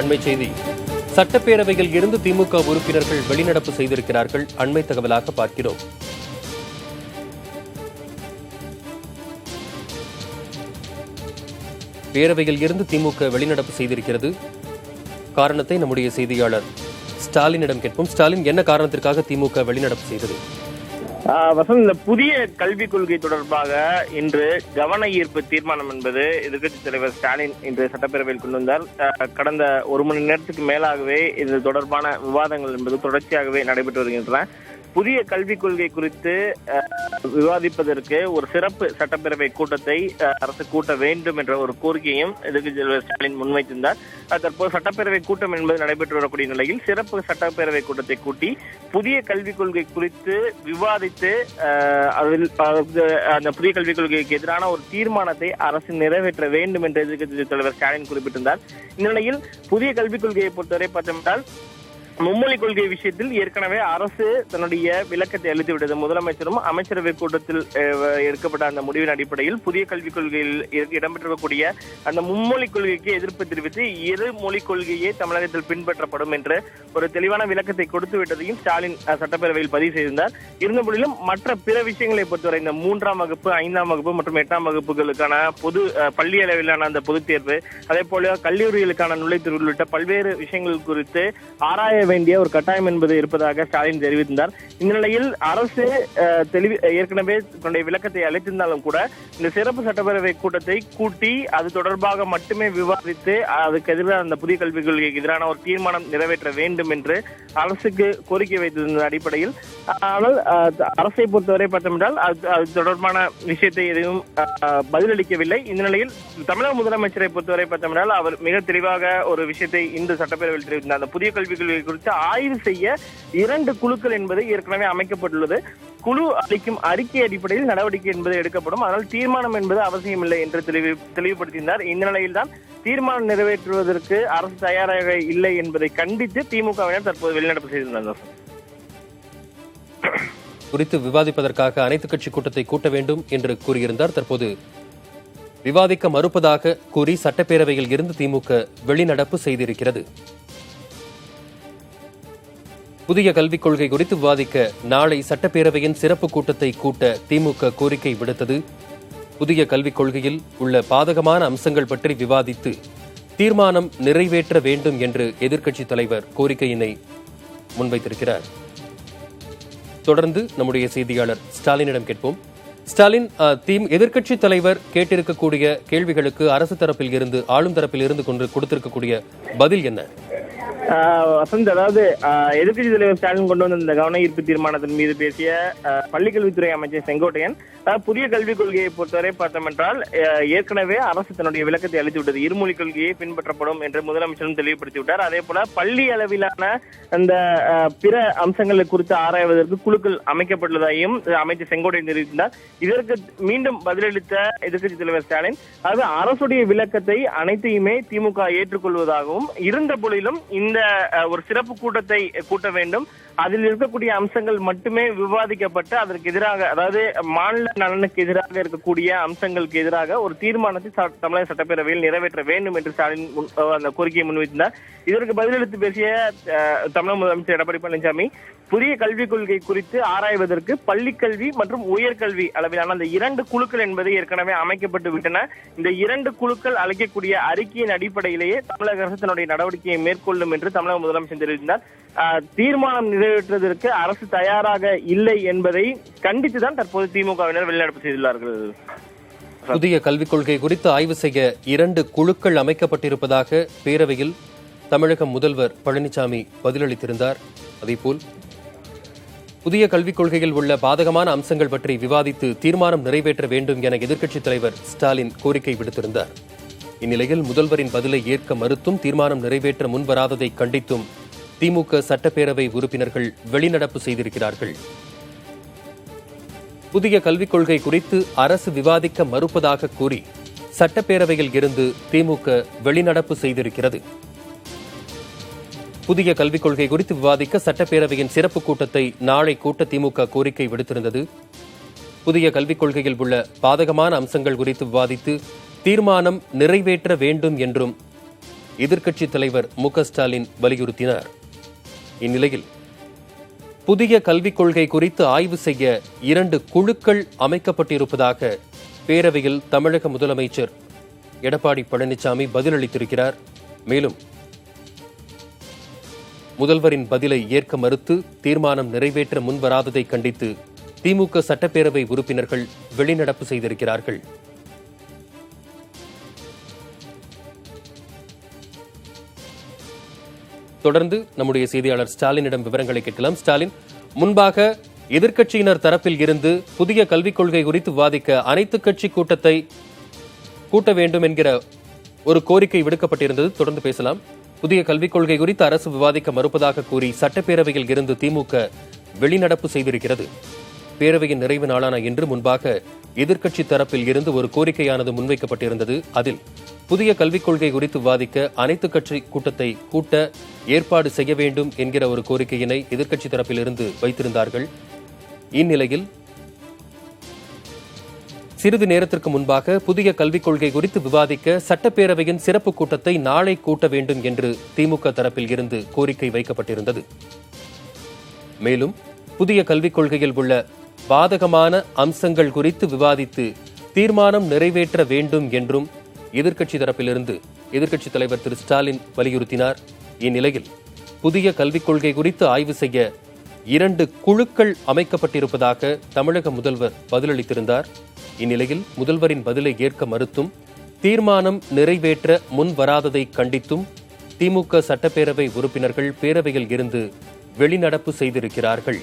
அண்மை செய்தி. சட்டப்பேரவையில் இருந்து திமுக உறுப்பினர்கள் வெளிநடப்பு செய்திருக்கிறார்கள். அண்மை தகவலாக பார்க்கிறோம். பேரவையில் இருந்து திமுக வெளிநடப்பு செய்திருக்கிறது. காரணத்தை நம்முடைய செய்தியாளர் ஸ்டாலினிடம் கேட்போம். ஸ்டாலின், என்ன காரணத்திற்காக திமுக வெளிநடப்பு செய்தது? வசந்த், இந்த புதிய கல்விக் கொள்கை தொடர்பாக இன்று கவன ஈர்ப்பு தீர்மானம் என்பது எதிர்க்கட்சித் தலைவர் ஸ்டாலின் இன்று சட்டப்பேரவையில் கொண்டு வந்தார். கடந்த ஒரு மணி நேரத்துக்கு மேலாகவே இது தொடர்பான விவாதங்கள் என்பது தொடர்ச்சியாகவே நடைபெற்று வருகின்றன. புதிய கல்விக் கொள்கை குறித்து விவாதிப்பதற்கு ஒரு சிறப்பு சட்டப்பேரவை கூட்டத்தை அரசு கூட்ட வேண்டும் என்ற ஒரு கோரிக்கையும் எதிர்க்கட்சித் தலைவர் ஸ்டாலின் முன்வைத்திருந்தார். தற்போது சட்டப்பேரவை கூட்டம் என்பது நடைபெற்று வரக்கூடிய நிலையில் சிறப்பு சட்டப்பேரவை கூட்டத்தை கூட்டி புதிய கல்விக் கொள்கை குறித்து விவாதித்து அதில் அந்த புதிய கல்விக் கொள்கைக்கு எதிரான ஒரு தீர்மானத்தை அரசு நிறைவேற்ற வேண்டும் என்று எதிர்க்கட்சித் தலைவர் ஸ்டாலின் குறிப்பிட்டிருந்தார். இந்நிலையில் புதிய கல்விக் கொள்கையை பொறுத்தவரை பார்த்தோம்னால் மும்மொழி கொள்கை விஷயத்தில் ஏற்கனவே அரசு தன்னுடைய விளக்கத்தை அளித்துவிட்டது. முதலமைச்சரும் அமைச்சரவை கூட்டத்தில் எடுக்கப்பட்ட அந்த முடிவின் அடிப்படையில் புதிய கல்விக் கொள்கையில் இடம்பெற்றிருக்கக்கூடிய அந்த மும்மொழி கொள்கைக்கு எதிர்ப்பு தெரிவித்து இரு மொழி கொள்கையே தமிழகத்தில் பின்பற்றப்படும் என்று ஒரு தெளிவான விளக்கத்தை கொடுத்து விட்டதையும் ஸ்டாலின் சட்டப்பேரவையில் பதிவு செய்திருந்தார். இருந்தபோதிலும் மற்ற பிற விஷயங்களை பொறுத்தவரை இந்த 3ஆம் வகுப்பு 5ஆம் வகுப்பு மற்றும் 8ஆம் வகுப்புகளுக்கான பொது பள்ளி அளவிலான அந்த பொதுத் தேர்வு, அதே போல கல்லூரிகளுக்கான நுழைவுத் உள்ளிட்ட பல்வேறு விஷயங்கள் குறித்து ஆராய வேண்டிய ஒரு கட்டாயம் என்பது இருப்பதாக ஸ்டாலின் தெரிவித்திருந்தார். இந்த நிலையில் அரசு ஏற்கனவே தன்னுடைய விளக்கத்தை அளித்திருந்தாலும் கூட இந்த சிறப்பு சட்டப்பேரவை கூட்டத்தை கூட்டி அது தொடர்பாக மட்டுமே விவாதித்து அதுக்கு எதிராக அந்த புதிய கல்விக் கொள்கைக்கு எதிரான ஒரு தீர்மானம் நிறைவேற்ற வேண்டும் என்று அரசுக்கு கோரிக்கை வைத்திருந்த அடிப்படையில், ஆனால் அரசை பொறுத்தவரை பார்த்தோம் அது தொடர்பான விஷயத்தை எதுவும் பதிலளிக்கவில்லை. இந்த நிலையில் தமிழக முதலமைச்சரை பொறுத்தவரை பார்த்தோம் அவர் மிக தெளிவாக ஒரு விஷயத்தை இன்று சட்டப்பேரவையில் தெரிவித்தார். அந்த புதிய கல்விக் கொள்கை குறித்து ஆய்வு செய்ய 2 குழுக்கள் என்பது ஏற்கனவே அமைக்கப்பட்டுள்ளது. குழு அளிக்கும் அறிக்கை அடிப்படையில் நடவடிக்கை என்பது எடுக்கப்படும். அதனால் தீர்மானம் என்பது அவசியமில்லை என்று தெளிவுபடுத்தினார். இந்த நிலையில்தான் தீர்மானம் நிறைவேற்றுவதற்கு அரசு தயாராக இல்லை என்பதை கண்டித்து திமுகவினர் தற்போது வெளிநடப்பு செய்திருந்தார். குறித்து விவாதிப்பதற்காக அனைத்துக் கட்சி கூட்டத்தை கூட்ட வேண்டும் என்று கூறியிருந்தார். தற்போது விவாதிக்க மறுப்பதாக கூறி சட்டப்பேரவையில் இருந்து திமுக வெளிநடப்பு செய்திருக்கிறது. புதிய கல்விக் கொள்கை குறித்து விவாதிக்க நாளை சட்டப்பேரவையின் சிறப்பு கூட்டத்தை கூட்ட திமுக கோரிக்கை விடுத்தது. புதிய கல்விக் கொள்கையில் உள்ள பாதகமான அம்சங்கள் பற்றி விவாதித்து தீர்மானம் நிறைவேற்ற வேண்டும் என்று எதிர்க்கட்சித் தலைவர் கோரிக்கையினை முன்வைத்திருக்கிறார். தொடர்ந்து நம்முடைய செய்தியாளர் ஸ்டாலினிடம் கேட்போம். ஸ்டாலின், எதிர்க்கட்சித் தலைவர் கேட்டிருக்கக்கூடிய கேள்விகளுக்கு அரசு தரப்பில் இருந்து ஆளும் தரப்பில் இருந்து கொடுத்திருக்கக்கூடிய பதில் என்ன? வசந்த், அதாவது எதிர்க்கட்சி தலைவர் ஸ்டாலின் கொண்டு வந்த இந்த கவன ஈர்ப்பு தீர்மானத்தின் மீது பேசிய பள்ளிக்கல்வித்துறை அமைச்சர் செங்கோட்டையன், புதிய கல்விக் கொள்கையை பொறுத்தவரை பார்த்தோம் என்றால் ஏற்கனவே அரசு தன்னுடைய விளக்கத்தை அளித்துவிட்டது. இருமொழி கொள்கையை பின்பற்றப்படும் என்று முதலமைச்சரும் தெளிவுபடுத்திவிட்டார். அதே போல பள்ளி அளவிலான அந்த பிற அம்சங்களை குறித்து ஆராய்வதற்கு குழுக்கள் அமைக்கப்பட்டுள்ளதாகவும் அமைச்சர் செங்கோட்டையன் தெரிவித்தார். இதற்கு மீண்டும் பதிலளித்த எதிர்க்கட்சி தலைவர் ஸ்டாலின், அதாவது அரசுடைய விளக்கத்தை அனைத்தையுமே திமுக ஏற்றுக்கொள்வதாகவும், இருந்த போதிலும் இந்த ஒரு சிறப்பு கூட்டத்தை கூட்ட வேண்டும், அதில் இருக்கக்கூடிய அம்சங்கள் மட்டுமே விவாதிக்கப்பட்டு அதற்கு எதிராக, அதாவது மாநில நலனுக்கு எதிராக இருக்கக்கூடிய அம்சங்களுக்கு எதிராக ஒரு தீர்மானத்தை தமிழக சட்டப்பேரவையில் நிறைவேற்ற வேண்டும் என்று ஸ்டாலின் அந்த கோரிக்கையை முன்வைத்தார். இதற்கு பதிலளித்து பேசிய தமிழக முதலமைச்சர் எடப்பாடி பழனிசாமி, புதிய கல்விக் கொள்கை குறித்து ஆராய்வதற்கு பள்ளிக்கல்வி மற்றும் உயர்கல்வி அளவிலான அந்த 2 குழுக்கள் என்பது ஏற்கனவே அமைக்கப்பட்டு விட்டன. இந்த 2 குழுக்கள் அளிக்கக்கூடிய அறிக்கையின் அடிப்படையிலேயே தமிழக அரசு தன்னுடைய நடவடிக்கையை மேற்கொள்ளும் என்று தமிழக முதலமைச்சர் தெரிவித்தார். தீர்மானம் நிறைவேற்றுவதற்கு அரசு தயாராக இல்லை என்பதை கண்டித்துதான் தற்போது திமுகவினர் வெளிநடப்பு செய்துள்ளார்கள். புதிய கல்விக் கொள்கை குறித்து ஆய்வு செய்ய 2 குழுக்கள் அமைக்கப்பட்டிருப்பதாக பேரவையில் தமிழக முதல்வர் பழனிசாமி பதிலளித்திருந்தார். அதேபோல் புதிய கல்விக் கொள்கையில் உள்ள பாதகமான அம்சங்கள் பற்றி விவாதித்து தீர்மானம் நிறைவேற்ற வேண்டும் என எதிர்க்கட்சித் தலைவர் ஸ்டாலின் கோரிக்கை விடுத்திருந்தார். இந்நிலையில் முதல்வரின் பதிலை ஏற்க மறுத்தும் தீர்மானம் நிறைவேற்ற முன்வராததை கண்டித்தும் திமுக சட்டப்பேரவை உறுப்பினர்கள் வெளிநடப்பு செய்திருக்கிறார்கள். புதிய கல்விக் கொள்கை குறித்து அரசு விவாதிக்க மறுப்பதாக கூறி சட்டப்பேரவையில் இருந்து திமுக வெளிநடப்பு செய்திருக்கிறது. புதிய கல்விக் கொள்கை குறித்து விவாதிக்க சட்டப்பேரவையின் சிறப்பு கூட்டத்தை நாளை கூட்ட திமுக கோரிக்கை விடுத்திருந்தது. புதிய கல்விக் கொள்கையில் உள்ள பாதகமான அம்சங்கள் குறித்து விவாதித்து தீர்மானம் நிறைவேற்ற வேண்டும் என்றும் எதிர்க்கட்சித் தலைவர் மு.க.ஸ்டாலின் வலியுறுத்தினார். இந்நிலையில் புதிய கல்விக் கொள்கை குறித்து ஆய்வு செய்ய 2 குழுக்கள் அமைக்கப்பட்டிருப்பதாக பேரவையில் தமிழக முதலமைச்சர் எடப்பாடி பழனிசாமி பதிலளித்திருக்கிறார். மேலும் முதல்வரின் பதிலை ஏற்க மறுத்து தீர்மானம் நிறைவேற்ற முன்வராததை கண்டித்து திமுக சட்டப்பேரவை உறுப்பினர்கள் வெளிநடப்பு செய்திருக்கிறார்கள். தொடர்ந்து நம்முடைய செய்தியாளர் ஸ்டாலினிடம் விவரங்களை கேட்கலாம். ஸ்டாலின், முன்பாக எதிர்க்கட்சியினர் தரப்பில் இருந்து புதிய கல்விக் கொள்கை குறித்து விவாதிக்க அனைத்துக் கட்சி கூட்டத்தை கூட்ட வேண்டும் என்கிற ஒரு கோரிக்கை விடுக்கப்பட்டிருந்தது. தொடர்ந்து பேசலாம். புதிய கல்விக் கொள்கை குறித்து அரசு விவாதிக்க மறுப்பதாக கூறி சட்டப்பேரவையில் இருந்து திமுக வெளிநடப்பு செய்திருக்கிறது. பேரவையின் நிறைவு நாளான இன்று முன்பாக எதிர்க்கட்சி தரப்பில் இருந்து ஒரு கோரிக்கையானது முன்வைக்கப்பட்டிருந்தது. அதில் புதிய கல்விக் கொள்கை குறித்து விவாதிக்க அனைத்துக் கட்சி கூட்டத்தை கூட்ட ஏற்பாடு செய்ய வேண்டும் என்கிற ஒரு கோரிக்கையினை எதிர்க்கட்சி தரப்பில் இருந்து வைத்திருந்தார்கள். இந்நிலையில் சிறிது நேரத்திற்கு முன்பாக புதிய கல்விக் கொள்கை குறித்து விவாதிக்க சட்டப்பேரவையின் சிறப்பு கூட்டத்தை நாளை கூட்ட வேண்டும் என்று திமுக தரப்பில் இருந்து கோரிக்கை வைக்கப்பட்டிருந்தது. மேலும் புதிய கல்விக் கொள்கையில் உள்ள பாதகமான அம்சங்கள் குறித்து விவாதித்து தீர்மானம் நிறைவேற்ற வேண்டும் என்றும் எதிர்க்கட்சி தரப்பிலிருந்து எதிர்க்கட்சித் தலைவர் திரு ஸ்டாலின் வலியுறுத்தினார். இந்நிலையில் புதிய கல்விக் கொள்கை குறித்து ஆய்வு செய்ய 2 குழுக்கள் அமைக்கப்பட்டிருப்பதாக தமிழக முதல்வர் பதிலளித்திருந்தார். இந்நிலையில் முதல்வரின் பதிலை ஏற்க மறுத்தும் தீர்மானம் நிறைவேற்ற முன் வராததை கண்டித்தும் திமுக சட்டப்பேரவை உறுப்பினர்கள் பேரவையில் இருந்து வெளிநடப்பு செய்திருக்கிறார்கள்.